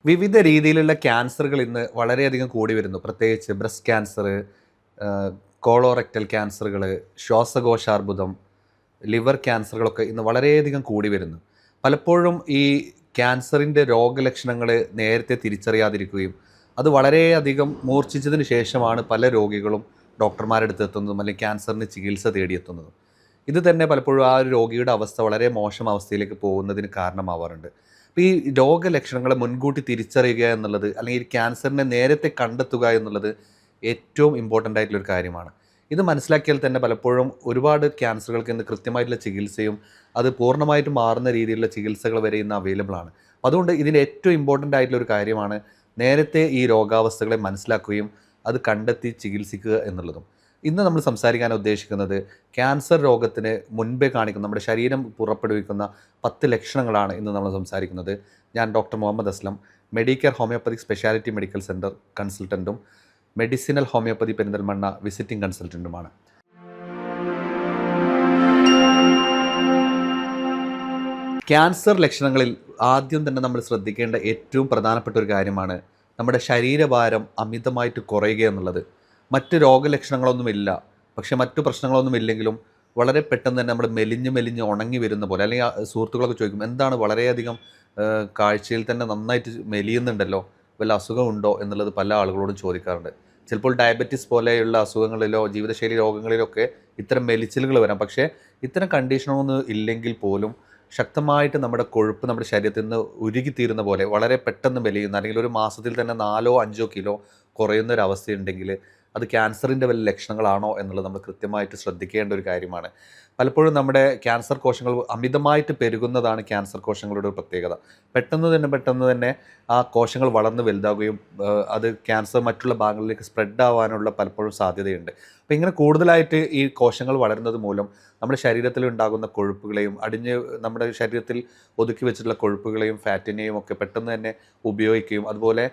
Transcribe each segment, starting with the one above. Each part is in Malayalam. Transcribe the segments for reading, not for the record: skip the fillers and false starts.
വിവിധ രീതിയിലുള്ള ക്യാൻസറുകൾ ഇന്ന് വളരെയധികം കൂടി വരുന്നു. പ്രത്യേകിച്ച് ബ്രസ്റ്റ് ക്യാൻസർ, കോളോറെക്ടൽ ക്യാൻസറുകൾ, ശ്വാസകോശാർബുദം, ലിവർ ക്യാൻസറുകളൊക്കെ ഇന്ന് വളരെയധികം കൂടി വരുന്നു. പലപ്പോഴും ഈ ക്യാൻസറിൻ്റെ രോഗലക്ഷണങ്ങൾ നേരത്തെ തിരിച്ചറിയാതിരിക്കുകയും അത് വളരെയധികം മൂർച്ഛിച്ചതിന് ശേഷമാണ് പല രോഗികളും ഡോക്ടർമാരുടെ അടുത്ത് എത്തുന്നതും അല്ലെങ്കിൽ ക്യാൻസറിന് ചികിത്സ തേടിയെത്തുന്നതും. ഇത് തന്നെ പലപ്പോഴും ആ ഒരു രോഗിയുടെ അവസ്ഥ വളരെ മോശം അവസ്ഥയിലേക്ക് പോകുന്നതിന് കാരണമാവാറുണ്ട്. അപ്പോൾ ഈ രോഗലക്ഷണങ്ങളെ മുൻകൂട്ടി തിരിച്ചറിയുക എന്നുള്ളത് അല്ലെങ്കിൽ ഈ ക്യാൻസറിനെ നേരത്തെ കണ്ടെത്തുക എന്നുള്ളത് ഏറ്റവും ഇമ്പോർട്ടൻ്റ് ആയിട്ടുള്ളൊരു കാര്യമാണ്. ഇത് മനസ്സിലാക്കിയാൽ തന്നെ പലപ്പോഴും ഒരുപാട് ക്യാൻസറുകൾക്ക് ഇന്ന് കൃത്യമായിട്ടുള്ള ചികിത്സയും അത് പൂർണ്ണമായിട്ട് മാറുന്ന രീതിയിലുള്ള ചികിത്സകൾ വരെ ഇന്ന് അവൈലബിൾ ആണ്. അതുകൊണ്ട് ഇതിൻ്റെ ഏറ്റവും ഇമ്പോർട്ടൻ്റ് ആയിട്ടുള്ളൊരു കാര്യമാണ് നേരത്തെ ഈ രോഗാവസ്ഥകളെ മനസ്സിലാക്കുകയും അത് കണ്ടെത്തി ചികിത്സിക്കുക എന്നുള്ളതും. ഇന്ന് നമ്മൾ സംസാരിക്കാൻ ഉദ്ദേശിക്കുന്നത് ക്യാൻസർ രോഗത്തിന് മുൻപേ കാണിക്കുന്ന നമ്മുടെ ശരീരം പുറപ്പെടുവിക്കുന്ന 10 ലക്ഷണങ്ങളാണ് ഇന്ന് നമ്മൾ സംസാരിക്കുന്നത്. ഞാൻ doctor Muhammad Aslam, Medicare homoeopathic speciality medical centre കൺസൾട്ടൻറ്റും മെഡിസിനൽ ഹോമിയോപ്പതി പെരിന്തൽമണ്ണ വിസിറ്റിംഗ് കൺസൾട്ടൻറ്റുമാണ്. ക്യാൻസർ ലക്ഷണങ്ങളിൽ ആദ്യം തന്നെ നമ്മൾ ശ്രദ്ധിക്കേണ്ട ഏറ്റവും പ്രധാനപ്പെട്ട ഒരു കാര്യമാണ് നമ്മുടെ ശരീരഭാരം അമിതമായിട്ട് കുറയുക എന്നുള്ളത്. മറ്റ് രോഗലക്ഷണങ്ങളൊന്നുമില്ല, പക്ഷേ മറ്റു പ്രശ്നങ്ങളൊന്നുമില്ലെങ്കിലും വളരെ പെട്ടെന്ന് തന്നെ നമ്മൾ മെലിഞ്ഞ് മെലിഞ്ഞ് ഉണങ്ങി വരുന്ന പോലെ, അല്ലെങ്കിൽ സുഹൃത്തുക്കളൊക്കെ ചോദിക്കും എന്താണ് വളരെയധികം കാഴ്ചയിൽ തന്നെ നന്നായിട്ട് മെലിയുന്നുണ്ടല്ലോ, വല്ല അസുഖമുണ്ടോ എന്നുള്ളത് പല ആളുകളോടും ചോദിക്കാറുണ്ട്. ചിലപ്പോൾ ഡയബറ്റിസ് പോലെയുള്ള അസുഖങ്ങളിലോ ജീവിതശൈലി രോഗങ്ങളിലൊക്കെ ഇത്തരം മെലിച്ചിലുകൾ വരാം. പക്ഷേ ഇത്തരം കണ്ടീഷനൊന്നും ഇല്ലെങ്കിൽ പോലും ശക്തമായിട്ട് നമ്മുടെ കൊഴുപ്പ് നമ്മുടെ ശരീരത്തിൽ നിന്ന് ഉരുകിത്തീരുന്ന പോലെ വളരെ പെട്ടെന്ന് മെലിയുന്ന, അല്ലെങ്കിൽ ഒരു മാസത്തിൽ തന്നെ 4-5 കിലോ കുറയുന്ന ഒരു അവസ്ഥയുണ്ടെങ്കിൽ അത് ക്യാൻസറിൻ്റെ വല്ല ലക്ഷണങ്ങളാണോ എന്നുള്ളത് നമ്മൾ കൃത്യമായിട്ട് ശ്രദ്ധിക്കേണ്ട ഒരു കാര്യമാണ്. പലപ്പോഴും നമ്മുടെ ക്യാൻസർ കോശങ്ങൾ അമിതമായിട്ട് പെരുകുന്നതാണ് ക്യാൻസർ കോശങ്ങളുടെ ഒരു പ്രത്യേകത. പെട്ടെന്ന് തന്നെ ആ കോശങ്ങൾ വളർന്ന് വലുതാവുകയും അത് ക്യാൻസർ മറ്റുള്ള ഭാഗങ്ങളിലേക്ക് സ്പ്രെഡ് ആവാനുള്ള പലപ്പോഴും സാധ്യതയുണ്ട്. അപ്പോൾ ഇങ്ങനെ കൂടുതലായിട്ട് ഈ കോശങ്ങൾ വളരുന്നത് മൂലം നമ്മുടെ ശരീരത്തിൽ ഉണ്ടാകുന്ന കൊഴുപ്പുകളെയും നമ്മുടെ ശരീരത്തിൽ ഒതുക്കി വെച്ചിട്ടുള്ള കൊഴുപ്പുകളെയും ഫാറ്റിനെയും ഒക്കെ പെട്ടെന്ന് തന്നെ ഉപയോഗിക്കുകയും അതുപോലെ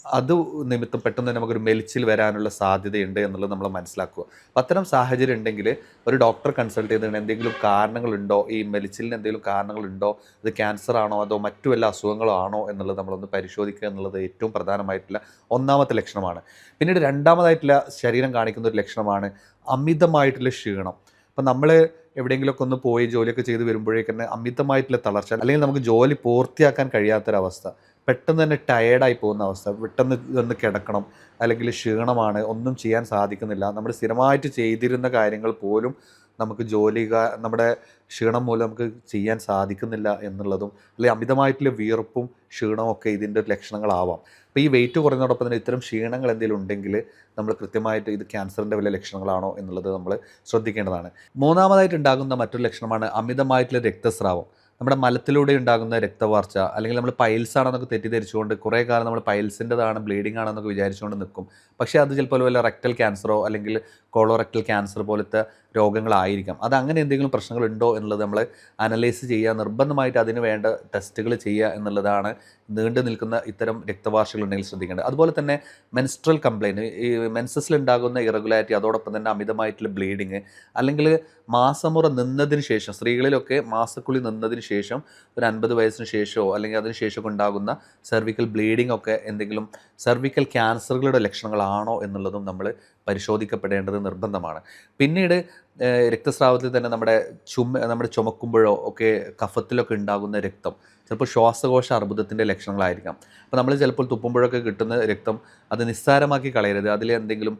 അത് നിമിത്തം പെട്ടെന്ന് തന്നെ നമുക്കൊരു മെലിച്ചിൽ വരാനുള്ള സാധ്യതയുണ്ട് എന്നുള്ളത് നമ്മൾ മനസ്സിലാക്കുക. അപ്പോൾ അത്തരം സാഹചര്യം ഉണ്ടെങ്കിൽ ഒരു ഡോക്ടറെ കൺസൾട്ട് ചെയ്തിട്ട് എന്തെങ്കിലും കാരണങ്ങളുണ്ടോ, ഈ മെലിച്ചിലിന് എന്തെങ്കിലും കാരണങ്ങളുണ്ടോ, ഇത് ക്യാൻസർ ആണോ അതോ മറ്റു വല്ല അസുഖങ്ങളോ ആണോ എന്നുള്ളത് നമ്മളൊന്ന് പരിശോധിക്കുക എന്നുള്ളത് ഏറ്റവും പ്രധാനമായിട്ടുള്ള ഒന്നാമത്തെ ലക്ഷണമാണ്. പിന്നീട് രണ്ടാമതായിട്ടുള്ള ശരീരം കാണിക്കുന്ന ഒരു ലക്ഷണമാണ് അമിതമായിട്ടുള്ള ക്ഷീണം. അപ്പം നമ്മൾ എവിടെയെങ്കിലുമൊക്കെ ഒന്ന് പോയി ജോലിയൊക്കെ ചെയ്ത് വരുമ്പോഴേക്കന്നെ അമിതമായിട്ടുള്ള തളർച്ച, അല്ലെങ്കിൽ നമുക്ക് ജോലി പൂർത്തിയാക്കാൻ കഴിയാത്തൊരവസ്ഥ, പെട്ടെന്ന് തന്നെ ടയേർഡായി പോകുന്ന അവസ്ഥ, പെട്ടെന്ന് ഒന്ന് കിടക്കണം, അല്ലെങ്കിൽ ക്ഷീണമാണ്, ഒന്നും ചെയ്യാൻ സാധിക്കുന്നില്ല, നമ്മൾ സ്ഥിരമായിട്ട് ചെയ്തിരുന്ന കാര്യങ്ങൾ പോലും നമുക്ക് നമ്മുടെ ക്ഷീണം മൂലം നമുക്ക് ചെയ്യാൻ സാധിക്കുന്നില്ല എന്നുള്ളതും, അല്ലെങ്കിൽ അമിതമായിട്ടുള്ള വിയർപ്പും ക്ഷീണവും ഒക്കെ ഇതിൻ്റെ ലക്ഷണങ്ങളാവാം. അപ്പോൾ ഈ വെയിറ്റ് കുറയുന്നതോടൊപ്പം തന്നെ ഇത്തരം ക്ഷീണങ്ങൾ എന്തെങ്കിലും ഉണ്ടെങ്കിൽ നമ്മൾ കൃത്യമായിട്ട് ഇത് ക്യാൻസറിൻ്റെ വല്ല ലക്ഷണങ്ങളാണോ എന്നുള്ളത് നമ്മൾ ശ്രദ്ധിക്കേണ്ടതാണ്. മൂന്നാമതായിട്ട് ഉണ്ടാകുന്ന മറ്റൊരു ലക്ഷണമാണ് അമിതമായിട്ടുള്ള രക്തസ്രാവം. നമ്മുടെ മലത്തിലൂടെ ഉണ്ടാകുന്ന രക്തവാർച്ച, അല്ലെങ്കിൽ നമ്മൾ പൈൽസ് ആണെന്നൊക്കെ തെറ്റിദ്ധരിച്ചുകൊണ്ട് കുറേ കാലം നമ്മൾ പൈൽസിൻ്റെതാണ് ബ്ലീഡിംഗ് ആണെന്നൊക്കെ വിചാരിച്ചുകൊണ്ട് നിൽക്കും. പക്ഷേ അത് ചിലപ്പോൾ വല്ല റെക്ടൽ ക്യാൻസറോ അല്ലെങ്കിൽ കോളോറെക്ടൽ ക്യാൻസർ പോലത്തെ രോഗങ്ങളായിരിക്കാം. അത് അങ്ങനെ എന്തെങ്കിലും പ്രശ്നങ്ങളുണ്ടോ എന്നുള്ളത് നമ്മൾ അനലൈസ് ചെയ്യുക, നിർബന്ധമായിട്ട് അതിന് വേണ്ട ടെസ്റ്റുകൾ ചെയ്യുക എന്നുള്ളതാണ് നീണ്ടു നിൽക്കുന്ന ഇത്തരം രക്തവാർച്ചകളുണ്ടെങ്കിൽ ശ്രദ്ധിക്കേണ്ടത്. അതുപോലെ തന്നെ മെൻസ്ട്രൽ കംപ്ലയിൻറ്റ്, ഈ മെൻസസിലുണ്ടാകുന്ന ഇറഗുലാരിറ്റി, അതോടൊപ്പം തന്നെ അമിതമായിട്ടുള്ള ബ്ലീഡിങ്, അല്ലെങ്കിൽ മാസമുറ നിന്നതിന് ശേഷം, സ്ത്രീകളിലൊക്കെ മാസക്കുളി നിന്നതിന് ശേഷം ഒരു 50 വയസ്സിന് ശേഷമോ അല്ലെങ്കിൽ അതിന് ശേഷമൊക്കെ ഉണ്ടാകുന്ന സെർവിക്കൽ ബ്ലീഡിംഗ് ഒക്കെ എന്തെങ്കിലും സെർവിക്കൽ ക്യാൻസറുകളുടെ ലക്ഷണങ്ങളാണോ എന്നുള്ളതും നമ്മൾ പരിശോധിക്കപ്പെടേണ്ടത് നിർബന്ധമാണ്. പിന്നീട് രക്തസ്രാവത്തിൽ തന്നെ നമ്മുടെ ചുമക്കുമ്പോഴോ ഒക്കെ കഫത്തിലൊക്കെ ഉണ്ടാകുന്ന രക്തം ചിലപ്പോൾ ശ്വാസകോശ അർബുദത്തിൻ്റെ ലക്ഷണങ്ങളായിരിക്കാം. അപ്പോൾ നമ്മൾ ചിലപ്പോൾ തുപ്പുമ്പോഴൊക്കെ കിട്ടുന്ന രക്തം അത് നിസ്സാരമാക്കി കളയരുത്. അതിലെന്തെങ്കിലും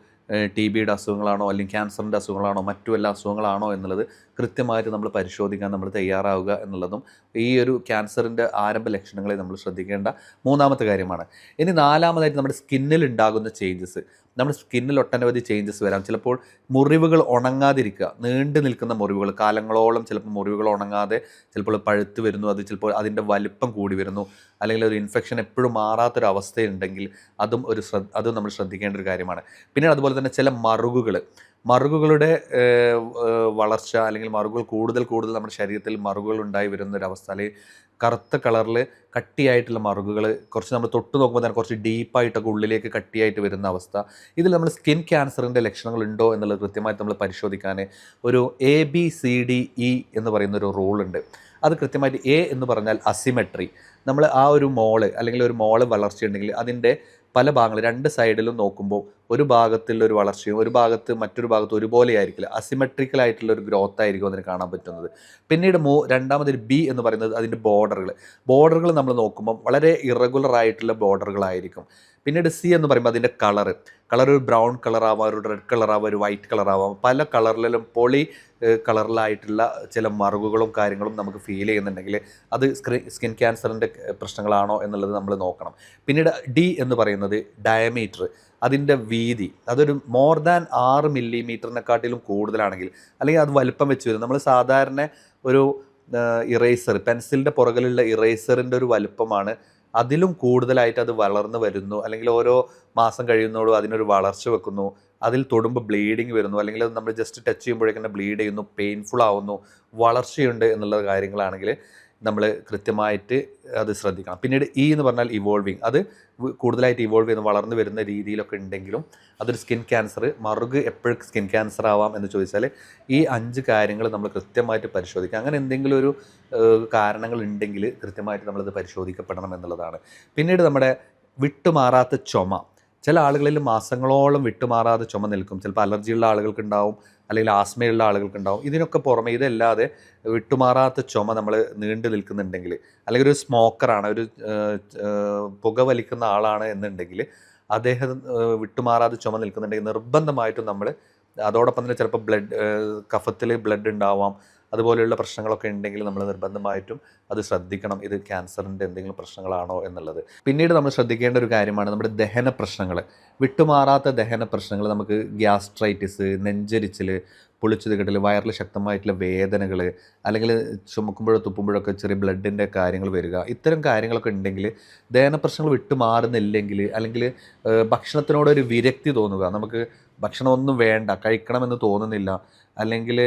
TBയുടെ അസുഖങ്ങളാണോ അല്ലെങ്കിൽ ക്യാൻസറിൻ്റെ അസുഖങ്ങളാണോ മറ്റു എല്ലാ അസുഖങ്ങളാണോ എന്നുള്ളത് കൃത്യമായിട്ട് നമ്മൾ പരിശോധിക്കാൻ നമ്മൾ തയ്യാറാവുക എന്നുള്ളതും ഈ ഒരു ക്യാൻസറിൻ്റെ ആരംഭ ലക്ഷണങ്ങളെ നമ്മൾ ശ്രദ്ധിക്കേണ്ട മൂന്നാമത്തെ കാര്യമാണ്. ഇനി നാലാമതായിട്ട് നമ്മുടെ സ്കിന്നിൽ ഉണ്ടാകുന്ന ചേഞ്ചസ്. നമ്മുടെ സ്കിന്നിൽ ഒട്ടനവധി ചേഞ്ചസ് വരാം. ചിലപ്പോൾ മുറിവുകൾ ഉണങ്ങാതിരിക്കുക, നീണ്ടു നിൽക്കുന്ന മുറിവുകൾ, കാലങ്ങളോളം ചിലപ്പോൾ മുറിവുകൾ ഉണങ്ങാതെ ചിലപ്പോൾ പഴുത്ത് വരുന്നു, അത് ചിലപ്പോൾ അതിൻ്റെ വലിപ്പം കൂടി വരുന്നു, അല്ലെങ്കിൽ ഒരു ഇൻഫെക്ഷൻ എപ്പോഴും മാറാത്തൊരവസ്ഥയുണ്ടെങ്കിൽ അതും നമ്മൾ ശ്രദ്ധിക്കേണ്ട ഒരു കാര്യമാണ്. പിന്നെ അതുപോലെ തന്നെ ചില മറുകുകളുടെ വളർച്ച, അല്ലെങ്കിൽ മറുകുകൾ കൂടുതൽ നമ്മുടെ ശരീരത്തിൽ മറുകുകൾ ഉണ്ടായി വരുന്നൊരവസ്ഥ, അല്ലെങ്കിൽ കറുത്ത കളറിൽ കട്ടിയായിട്ടുള്ള മറുകുകൾ കുറച്ച് നമ്മൾ തൊട്ട് നോക്കുമ്പോൾ തന്നെ കുറച്ച് ഡീപ്പായിട്ടൊക്കെ ഉള്ളിലേക്ക് കട്ടിയായിട്ട് വരുന്ന അവസ്ഥ, ഇതിൽ നമ്മൾ സ്കിൻ ക്യാൻസറിൻ്റെ ലക്ഷണങ്ങളുണ്ടോ എന്നുള്ളത് കൃത്യമായിട്ട് നമ്മൾ പരിശോധിക്കാൻ ഒരു ABCDE എന്ന് പറയുന്നൊരു റൂളുണ്ട്. അത് കൃത്യമായിട്ട് A എന്ന് പറഞ്ഞാൽ അസിമെട്രി, നമ്മൾ ആ ഒരു മോള് അല്ലെങ്കിൽ ഒരു മോള് വളർച്ചയുണ്ടെങ്കിൽ അതിൻ്റെ പല ഭാഗങ്ങൾ 2 സൈഡിലും നോക്കുമ്പോൾ ഒരു ഭാഗത്തുള്ള ഒരു വളർച്ചയും ഒരു ഭാഗത്ത് മറ്റൊരു ഭാഗത്ത് ഒരുപോലെ ആയിരിക്കില്ല, അസിമെട്രിക്കൽ ആയിട്ടുള്ള ഒരു ഗ്രോത്ത് ആയിരിക്കും അതിന് കാണാൻ പറ്റുന്നത്. പിന്നീട് രണ്ടാമതൊരു ബി എന്ന് പറയുന്നത് അതിൻ്റെ ബോർഡറുകൾ നമ്മൾ നോക്കുമ്പോൾ വളരെ ഇറഗുലർ ആയിട്ടുള്ള ബോർഡറുകളായിരിക്കും. പിന്നീട് സി എന്ന് പറയുമ്പോൾ അതിൻ്റെ കളർ ഒരു ബ്രൗൺ കളറാവാം, ഒരു റെഡ് കളറാവാം, ഒരു വൈറ്റ് കളറാവാം, പല കളറിലും കളറിലായിട്ടുള്ള ചില മറുകുകളും കാര്യങ്ങളും നമുക്ക് ഫീൽ ചെയ്യുന്നുണ്ടെങ്കിൽ അത് സ്കിൻ ക്യാൻസറിൻ്റെ പ്രശ്നങ്ങളാണോ എന്നുള്ളത് നമ്മൾ നോക്കണം. പിന്നീട് ഡി എന്ന് പറയുന്നത് ഡയമീറ്റർ, അതിൻ്റെ വീതി, അതൊരു മോർ ദാൻ 6 മില്ലിമീറ്ററിനെക്കാട്ടിലും കൂടുതലാണെങ്കിൽ, അല്ലെങ്കിൽ അത് വലിപ്പം വെച്ച് വരും. നമ്മൾ സാധാരണ ഒരു ഇറേസർ, പെൻസിലിൻ്റെ പുറകിലുള്ള ഇറേസറിൻ്റെ ഒരു വലുപ്പമാണ്, അതിലും കൂടുതലായിട്ട് അത് വളർന്നു വരുന്നു, അല്ലെങ്കിൽ ഓരോ മാസം കഴിയുന്നതോടും അതിനൊരു വളർച്ച വെക്കുന്നു, അതിൽ തൊടുമ്പോൾ ബ്ലീഡിങ് വരുന്നു, അല്ലെങ്കിൽ അത് നമ്മൾ ജസ്റ്റ് ടച്ച് ചെയ്യുമ്പോഴേക്കും ബ്ലീഡ് ചെയ്യുന്നു, പെയിൻഫുൾ ആവുന്നു, വളർച്ചയുണ്ട് എന്നുള്ള കാര്യങ്ങളാണെങ്കിൽ നമ്മൾ കൃത്യമായിട്ട് അത് ശ്രദ്ധിക്കണം. പിന്നീട് ഇ എന്ന് പറഞ്ഞാൽ ഇവോൾവിങ്, അത് കൂടുതലായിട്ട് ഇവോൾവ് ചെയ്യുന്ന വളർന്നു വരുന്ന രീതിയിലൊക്കെ ഉണ്ടെങ്കിലും അതൊരു സ്കിൻ ക്യാൻസർ. മറുക് എപ്പോഴും സ്കിൻ ക്യാൻസർ ആവാം എന്ന് ചോദിച്ചാൽ ഈ 5 കാര്യങ്ങൾ നമ്മൾ കൃത്യമായിട്ട് പരിശോധിക്കുക. അങ്ങനെ എന്തെങ്കിലും ഒരു കാരണങ്ങൾ ഉണ്ടെങ്കിൽ കൃത്യമായിട്ട് നമ്മളത് പരിശോധിക്കപ്പെടണം എന്നുള്ളതാണ്. പിന്നീട് നമ്മുടെ വിട്ടുമാറാത്ത ചുമ, ചില ആളുകളിൽ മാസങ്ങളോളം വിട്ടുമാറാതെ ചുമ നിൽക്കും. ചിലപ്പോൾ അലർജിയുള്ള ആളുകൾക്കുണ്ടാവും, അല്ലെങ്കിൽ ആസ്മയുള്ള ആളുകൾക്കുണ്ടാവും. ഇതിനൊക്കെ പുറമെ ഇതല്ലാതെ വിട്ടുമാറാത്ത ചുമ നമ്മൾ നീണ്ടു നിൽക്കുന്നുണ്ടെങ്കിൽ, അല്ലെങ്കിൽ ഒരു സ്മോക്കറാണ്, ഒരു പുകവലിക്കുന്ന ആളാണ് എന്നുണ്ടെങ്കിൽ, അദ്ദേഹം വിട്ടുമാറാതെ ചുമ നിൽക്കുന്നുണ്ടെങ്കിൽ നിർബന്ധമായിട്ടും നമ്മൾ അതോടൊപ്പം തന്നെ ചിലപ്പോൾ കഫത്തിൽ ബ്ലഡ് ഉണ്ടാവാം, അതുപോലെയുള്ള പ്രശ്നങ്ങളൊക്കെ ഉണ്ടെങ്കിൽ നമ്മൾ നിർബന്ധമായിട്ടും അത് ശ്രദ്ധിക്കണം, ഇത് ക്യാൻസറിൻ്റെ എന്തെങ്കിലും പ്രശ്നങ്ങളാണോ എന്നുള്ളത്. പിന്നീട് നമ്മൾ ശ്രദ്ധിക്കേണ്ട ഒരു കാര്യമാണ് നമ്മുടെ ദഹന പ്രശ്നങ്ങൾ. വിട്ടുമാറാത്ത ദഹന പ്രശ്നങ്ങൾ, നമുക്ക് ഗ്യാസ്ട്രൈറ്റിസ്, നെഞ്ചരിച്ചിൽ, പൊളിച്ചു കിട്ടൽ, വയറിൽ ശക്തമായിട്ടുള്ള വേദനകൾ, അല്ലെങ്കിൽ ചുമക്കുമ്പോഴോ തുപ്പുമ്പോഴൊക്കെ ചെറിയ ബ്ലഡിൻ്റെ കാര്യങ്ങൾ വരിക, ഇത്തരം കാര്യങ്ങളൊക്കെ ഉണ്ടെങ്കിൽ, ദഹന പ്രശ്നങ്ങൾ വിട്ടുമാറുന്നില്ലെങ്കിൽ, അല്ലെങ്കിൽ ഭക്ഷണത്തിനോടൊരു വിരക്തി തോന്നുക, നമുക്ക് ഭക്ഷണമൊന്നും വേണ്ട, കഴിക്കണമെന്ന് തോന്നുന്നില്ല, അല്ലെങ്കിൽ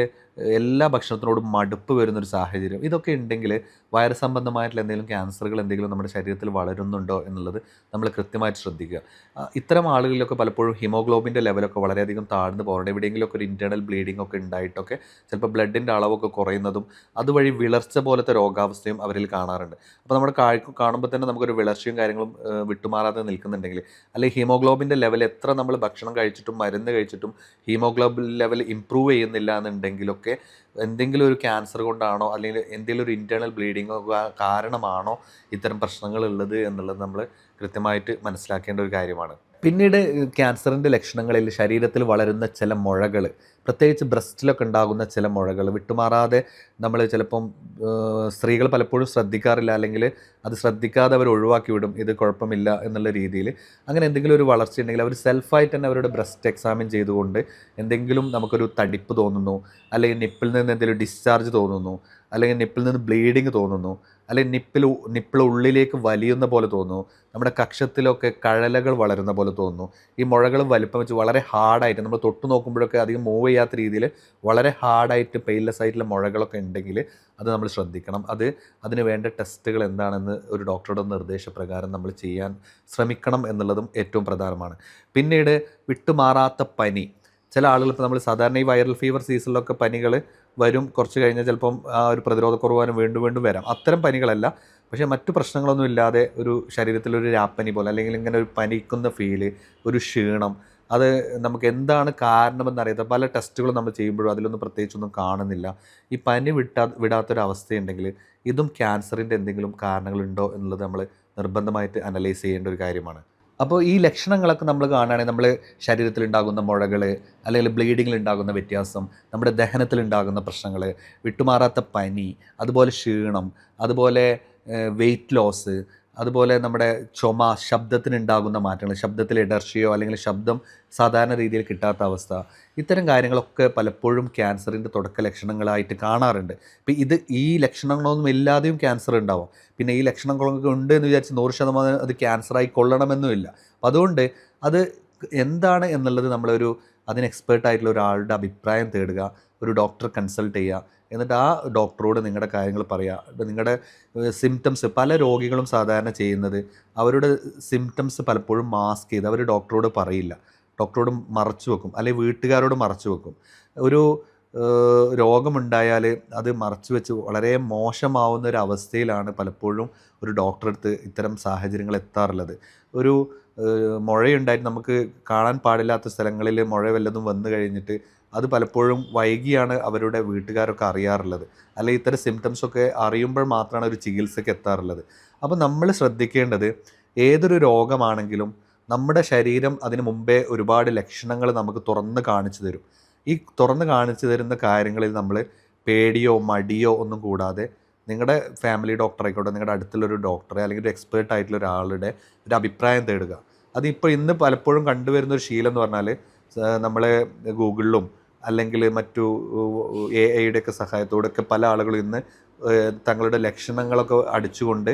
എല്ലാ ഭക്ഷണത്തിനോടും മടുപ്പ് വരുന്നൊരു സാഹചര്യം, ഇതൊക്കെ ഉണ്ടെങ്കിൽ വയറ് സംബന്ധമായിട്ടുള്ള എന്തെങ്കിലും ക്യാൻസറുകൾ എന്തെങ്കിലും നമ്മുടെ ശരീരത്തിൽ വളരുന്നുണ്ടോ എന്നുള്ളത് നമ്മൾ കൃത്യമായിട്ട് ശ്രദ്ധിക്കുക. ഇത്തരം ആളുകളിലൊക്കെ പലപ്പോഴും ഹിമോഗ്ലോബിൻ്റെ ലെവലൊക്കെ വളരെയധികം താഴ്ന്നു പോകണം. എവിടെയെങ്കിലുമൊക്കെ ഒരു ഇൻറ്റേർണൽ ബ്ലീഡിംഗ് ഒക്കെ ഉണ്ടായിട്ടൊക്കെ ചിലപ്പോൾ ബ്ലഡിൻ്റെ അളവൊക്കെ കുറയുന്നതും അതുവഴി വിളർച്ച പോലത്തെ രോഗാവസ്ഥയും അവരിൽ കാണാറുണ്ട്. അപ്പോൾ നമ്മുടെ കാണുമ്പോൾ തന്നെ നമുക്കൊരു വിളർച്ചയും കാര്യങ്ങളും വിട്ടുമാറാതെ നിൽക്കുന്നുണ്ടെങ്കിൽ, അല്ലെങ്കിൽ ഹീമോഗ്ലോബിൻ്റെ ലെവൽ എത്ര നമ്മൾ ഭക്ഷണം കഴിച്ചിട്ടും മരുന്ന് കഴിച്ചിട്ടും ഹീമോഗ്ലോബിൻ ലെവൽ ഇമ്പ്രൂവ് ചെയ്യുന്നില്ല എന്നുണ്ടെങ്കിലൊക്കെ എന്തെങ്കിലും ഒരു ക്യാൻസർ കൊണ്ടാണോ, അല്ലെങ്കിൽ എന്തെങ്കിലും ഒരു ഇൻറ്റേർണൽ ബ്ലീഡിങ്ങോ കാരണമാണോ ഇത്തരം പ്രശ്നങ്ങൾ ഉള്ളത് എന്നുള്ളത് നമ്മൾ കൃത്യമായിട്ട് മനസ്സിലാക്കേണ്ട ഒരു കാര്യമാണ്. പിന്നീട് ക്യാൻസറിൻ്റെ ലക്ഷണങ്ങളിൽ ശരീരത്തിൽ വളരുന്ന ചില മുഴകൾ, പ്രത്യേകിച്ച് ബ്രസ്റ്റിലൊക്കെ ഉണ്ടാകുന്ന ചില മുഴകൾ വിട്ടുമാറാതെ നമ്മൾ ചിലപ്പം സ്ത്രീകൾ പലപ്പോഴും ശ്രദ്ധിക്കാറില്ല, അല്ലെങ്കിൽ അത് ശ്രദ്ധിക്കാതെ അവർ ഒഴിവാക്കി വിടും, ഇത് കുഴപ്പമില്ല എന്നുള്ള രീതിയിൽ. അങ്ങനെ എന്തെങ്കിലും ഒരു വളർച്ച ഉണ്ടെങ്കിൽ അവർ സെൽഫായിട്ട് തന്നെ അവരുടെ ബ്രസ്റ്റ് എക്സാമിൻ ചെയ്തുകൊണ്ട് എന്തെങ്കിലും നമുക്കൊരു തടിപ്പ് തോന്നുന്നു, അല്ലെങ്കിൽ നിപ്പിൽ നിന്ന് എന്തെങ്കിലും ഡിസ്ചാർജ് തോന്നുന്നു, അല്ലെങ്കിൽ നിപ്പിൽ നിന്ന് ബ്ലീഡിങ് തോന്നുന്നു, അല്ലെങ്കിൽ നിപ്പിൾ ഉള്ളിലേക്ക് വലിയുന്ന പോലെ തോന്നുന്നു, നമ്മുടെ കക്ഷത്തിലൊക്കെ കഴലകൾ വളരുന്ന പോലെ തോന്നുന്നു, ഈ മുഴകൾ വലിപ്പം വെച്ച് വളരെ ഹാർഡായിട്ട് നമ്മൾ തൊട്ട് നോക്കുമ്പോഴൊക്കെ അധികം മൂവ് ചെയ്യാത്ത രീതിയിൽ വളരെ ഹാർഡായിട്ട് പെയിൻലെസ് ആയിട്ടുള്ള മുഴകളൊക്കെ ഉണ്ടെങ്കിൽ അത് നമ്മൾ ശ്രദ്ധിക്കണം. അതിന് വേണ്ട ടെസ്റ്റുകൾ എന്താണെന്ന് ഒരു ഡോക്ടറുടെ നിർദ്ദേശപ്രകാരം നമ്മൾ ചെയ്യാൻ ശ്രമിക്കണം എന്നുള്ളതും ഏറ്റവും പ്രധാനമാണ്. പിന്നീട് വിട്ടുമാറാത്ത പനി, ചില ആളുകൾ ഇപ്പോൾ നമ്മൾ സാധാരണ ഈ വൈറൽ ഫീവർ സീസണിലൊക്കെ പനികൾ വരും, കുറച്ച് കഴിഞ്ഞാൽ ചിലപ്പം ആ ഒരു പ്രതിരോധക്കുറവാനും വീണ്ടും വരാം. അത്തരം പനികളല്ല, പക്ഷേ മറ്റു പ്രശ്നങ്ങളൊന്നും ഇല്ലാതെ ഒരു ശരീരത്തിലൊരു രാപ്പനി പോലെ, അല്ലെങ്കിൽ ഇങ്ങനെ ഒരു പനിക്കുന്ന ഫീല്, ഒരു ക്ഷീണം, അത് നമുക്ക് എന്താണ് കാരണമെന്നറിയാത്ത പല ടെസ്റ്റുകളും നമ്മൾ ചെയ്യുമ്പോഴും അതിലൊന്നും പ്രത്യേകിച്ചൊന്നും കാണുന്നില്ല. ഈ പനി വിടാത്തൊരവസ്ഥയുണ്ടെങ്കിൽ ഇതും ക്യാൻസറിൻ്റെ എന്തെങ്കിലും കാരണങ്ങളുണ്ടോ എന്നുള്ളത് നമ്മൾ നിർബന്ധമായിട്ട് അനലൈസ് ചെയ്യേണ്ട ഒരു കാര്യമാണ്. അപ്പോൾ ഈ ലക്ഷണങ്ങളൊക്കെ നമ്മൾ കാണുകയാണെങ്കിൽ നമ്മൾ ശരീരത്തിലുണ്ടാകുന്ന മുഴകൾ, അല്ലെങ്കിൽ ബ്ലീഡിങ്ങിലുണ്ടാകുന്ന വ്യത്യാസം, നമ്മുടെ ദഹനത്തിലുണ്ടാകുന്ന പ്രശ്നങ്ങൾ, വിട്ടുമാറാത്ത പനി, അതുപോലെ ക്ഷീണം, അതുപോലെ വെയ്റ്റ് ലോസ്, അതുപോലെ നമ്മുടെ ചുമ, ശബ്ദത്തിനുണ്ടാകുന്ന മാറ്റങ്ങൾ, ശബ്ദത്തിൽ ഇടർച്ചയോ അല്ലെങ്കിൽ ശബ്ദം സാധാരണ രീതിയിൽ കിട്ടാത്ത അവസ്ഥ, ഇത്തരം കാര്യങ്ങളൊക്കെ പലപ്പോഴും ക്യാൻസറിൻ്റെ തുടക്ക ലക്ഷണങ്ങളായിട്ട് കാണാറുണ്ട്. ഇപ്പോൾ ഈ ലക്ഷണങ്ങളൊന്നും ഇല്ലാതെയും ക്യാൻസർ ഉണ്ടാവും. പിന്നെ ഈ ലക്ഷണങ്ങളൊക്കെ ഉണ്ട് എന്ന് വിചാരിച്ച് 100% അത് ക്യാൻസറായി കൊള്ളണമെന്നുമില്ല. അപ്പോൾ അതുകൊണ്ട് അത് എന്താണ് എന്നുള്ളത് അതിന് എക്സ്പേർട്ടായിട്ടുള്ള ഒരാളുടെ അഭിപ്രായം തേടുക, ഒരു ഡോക്ടറെ കൺസൾട്ട് ചെയ്യുക, എന്നിട്ട് ആ ഡോക്ടറോട് നിങ്ങളുടെ കാര്യങ്ങൾ പറയുക. നിങ്ങളുടെ സിംറ്റംസ്, പല രോഗികളും സാധാരണ ചെയ്യുന്നത് അവരുടെ സിംറ്റംസ് പലപ്പോഴും മാസ്ക് ചെയ്ത് അവർ ഡോക്ടറോട് പറയില്ല, ഡോക്ടറോട് മറച്ചു വെക്കും, അല്ലെങ്കിൽ വീട്ടുകാരോട് മറച്ചു വെക്കും. ഒരു രോഗമുണ്ടായാൽ അത് മറച്ചു വെച്ച് വളരെ മോശമാവുന്ന ഒരു അവസ്ഥയിലാണ് പലപ്പോഴും ഒരു ഡോക്ടറെ അടുത്ത് ഇത്തരം സാഹചര്യങ്ങൾ എത്താറുള്ളത്. ഒരു മുഴയുണ്ടായിട്ട് നമുക്ക് കാണാൻ പാടില്ലാത്ത സ്ഥലങ്ങളിൽ മുഴ വല്ലതും വന്നു കഴിഞ്ഞിട്ട് അത് പലപ്പോഴും വൈകിയാണ് അവരുടെ വീട്ടുകാരൊക്കെ അറിയാറുള്ളത്. അല്ലെങ്കിൽ ഇത്തരം സിംറ്റംസൊക്കെ അറിയുമ്പോൾ മാത്രമാണ് ഒരു ചികിത്സയ്ക്ക് എത്താറുള്ളത്. അപ്പോൾ നമ്മൾ ശ്രദ്ധിക്കേണ്ടത് ഏതൊരു രോഗമാണെങ്കിലും നമ്മുടെ ശരീരം അതിന് മുമ്പേ ഒരുപാട് ലക്ഷണങ്ങൾ നമുക്ക് തുറന്ന് കാണിച്ചു തരും. ഈ തുറന്ന് കാണിച്ചു തരുന്ന കാര്യങ്ങളിൽ നമ്മൾ പേടിയോ മടിയോ ഒന്നും കൂടാതെ നിങ്ങളുടെ ഫാമിലി ഡോക്ടറായിക്കോട്ടെ, നിങ്ങളുടെ അടുത്തുള്ളൊരു ഡോക്ടറെ അല്ലെങ്കിൽ ഒരു എക്സ്പേർട്ട് ആയിട്ടുള്ള ഒരാളുടെ ഒരു അഭിപ്രായം തേടുക. അതിപ്പോൾ ഇന്ന് പലപ്പോഴും കണ്ടുവരുന്നൊരു ശീലം എന്ന് പറഞ്ഞാൽ നമ്മൾ ഗൂഗിളിലും അല്ലെങ്കിൽ മറ്റു AI ഒക്കെ സഹായത്തോടൊക്കെ പല ആളുകളും ഇന്ന് തങ്ങളുടെ ലക്ഷണങ്ങളൊക്കെ അടിച്ചുകൊണ്ട്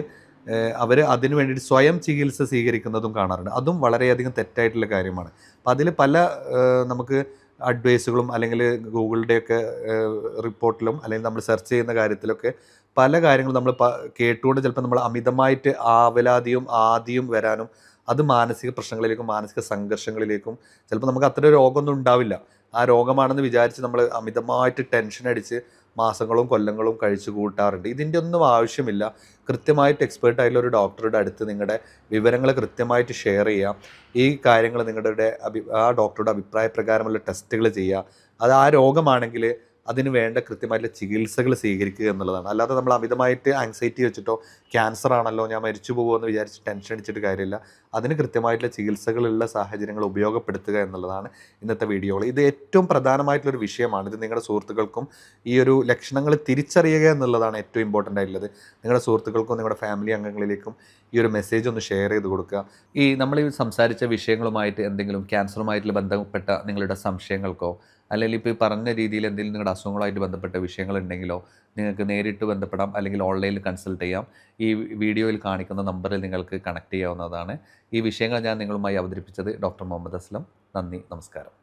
അവർ അതിനു വേണ്ടിയിട്ട് സ്വയം ചികിത്സ സ്വീകരിക്കുന്നതും കാണാറുണ്ട്. അതും വളരെയധികം തെറ്റായിട്ടുള്ള കാര്യമാണ്. അപ്പോൾ അതിൽ പല നമുക്ക് അഡ്വൈസുകളും അല്ലെങ്കിൽ ഗൂഗിളിൻ്റെയൊക്കെ റിപ്പോർട്ടിലും അല്ലെങ്കിൽ നമ്മൾ സെർച്ച് ചെയ്യുന്ന കാര്യത്തിലൊക്കെ പല കാര്യങ്ങളും നമ്മൾ കേട്ടുകൊണ്ട് ചിലപ്പോൾ നമ്മൾ അമിതമായിട്ട് ആവലാതിയും ആദിയും വരാനും അത് മാനസിക പ്രശ്നങ്ങളിലേക്കും മാനസിക സംഘർഷങ്ങളിലേക്കും ചിലപ്പോൾ നമുക്ക് അത്ര രോഗമൊന്നും ഉണ്ടാവില്ല. ആ രോഗമാണെന്ന് വിചാരിച്ച് നമ്മൾ അമിതമായിട്ട് ടെൻഷൻ അടിച്ച് മാസങ്ങളും കൊല്ലങ്ങളും കഴിച്ചു കൂട്ടാറുണ്ട്. ഇതിൻ്റെ ഒന്നും ആവശ്യമില്ല. കൃത്യമായിട്ട് എക്സ്പേർട്ട് ആയിട്ടുള്ള ഒരു ഡോക്ടറുടെ അടുത്ത് നിങ്ങളുടെ വിവരങ്ങൾ കൃത്യമായിട്ട് ഷെയർ ചെയ്യുക. ഈ കാര്യങ്ങൾ നിങ്ങളുടെ ആ ഡോക്ടറുടെ അഭിപ്രായ പ്രകാരമുള്ള ടെസ്റ്റുകൾ ചെയ്യുക. അത് ആ രോഗമാണെങ്കിൽ അതിന് വേണ്ട കൃത്യമായിട്ടുള്ള ചികിത്സകൾ സ്വീകരിക്കുക എന്നുള്ളതാണ്. അല്ലാതെ നമ്മൾ അമിതമായിട്ട് ആങ്സൈറ്റി വെച്ചിട്ടോ ക്യാൻസർ ആണല്ലോ ഞാൻ മരിച്ചു പോകുമെന്ന് വിചാരിച്ച് ടെൻഷൻ അടിച്ചിട്ട് കാര്യമില്ല. അതിന് കൃത്യമായിട്ടുള്ള ചികിത്സകളുള്ള സാഹചര്യങ്ങൾ ഉപയോഗപ്പെടുത്തുക എന്നുള്ളതാണ് ഇന്നത്തെ വീഡിയോകൾ. ഇത് ഏറ്റവും പ്രധാനമായിട്ടുള്ളൊരു വിഷയമാണ്. ഇത് നിങ്ങളുടെ സുഹൃത്തുക്കൾക്കും ഈ ഒരു ലക്ഷണങ്ങൾ തിരിച്ചറിയുക എന്നുള്ളതാണ് ഏറ്റവും ഇമ്പോർട്ടൻ്റ് ആയിട്ടുള്ളത്. നിങ്ങളുടെ സുഹൃത്തുക്കൾക്കും നിങ്ങളുടെ ഫാമിലി അംഗങ്ങളിലേക്കും ഈ ഒരു മെസ്സേജ് ഒന്ന് ഷെയർ ചെയ്ത് കൊടുക്കുക. ഈ നമ്മൾ ഈ സംസാരിച്ച വിഷയങ്ങളുമായിട്ട് എന്തെങ്കിലും ക്യാൻസറുമായിട്ട് ബന്ധപ്പെട്ട നിങ്ങളുടെ സംശയങ്ങൾക്കോ അല്ലെങ്കിൽ ഇപ്പോൾ ഈ പറഞ്ഞ രീതിയിൽ എന്തെങ്കിലും നിങ്ങളുടെ അസുഖങ്ങളുമായിട്ട് ബന്ധപ്പെട്ട വിഷയങ്ങളുണ്ടെങ്കിലോ നിങ്ങൾക്ക് നേരിട്ട് ബന്ധപ്പെടാം, അല്ലെങ്കിൽ ഓൺലൈനിൽ കൺസൾട്ട് ചെയ്യാം. ഈ വീഡിയോയിൽ കാണിക്കുന്ന നമ്പറിൽ നിങ്ങൾക്ക് കണക്ട് ചെയ്യാവുന്നതാണ്. ഈ വിഷയങ്ങൾ ഞാൻ നിങ്ങളുമായി അവതരിപ്പിച്ചത് ഡോക്ടർ മുഹമ്മദ് അസ്ലം. നന്ദി, നമസ്കാരം.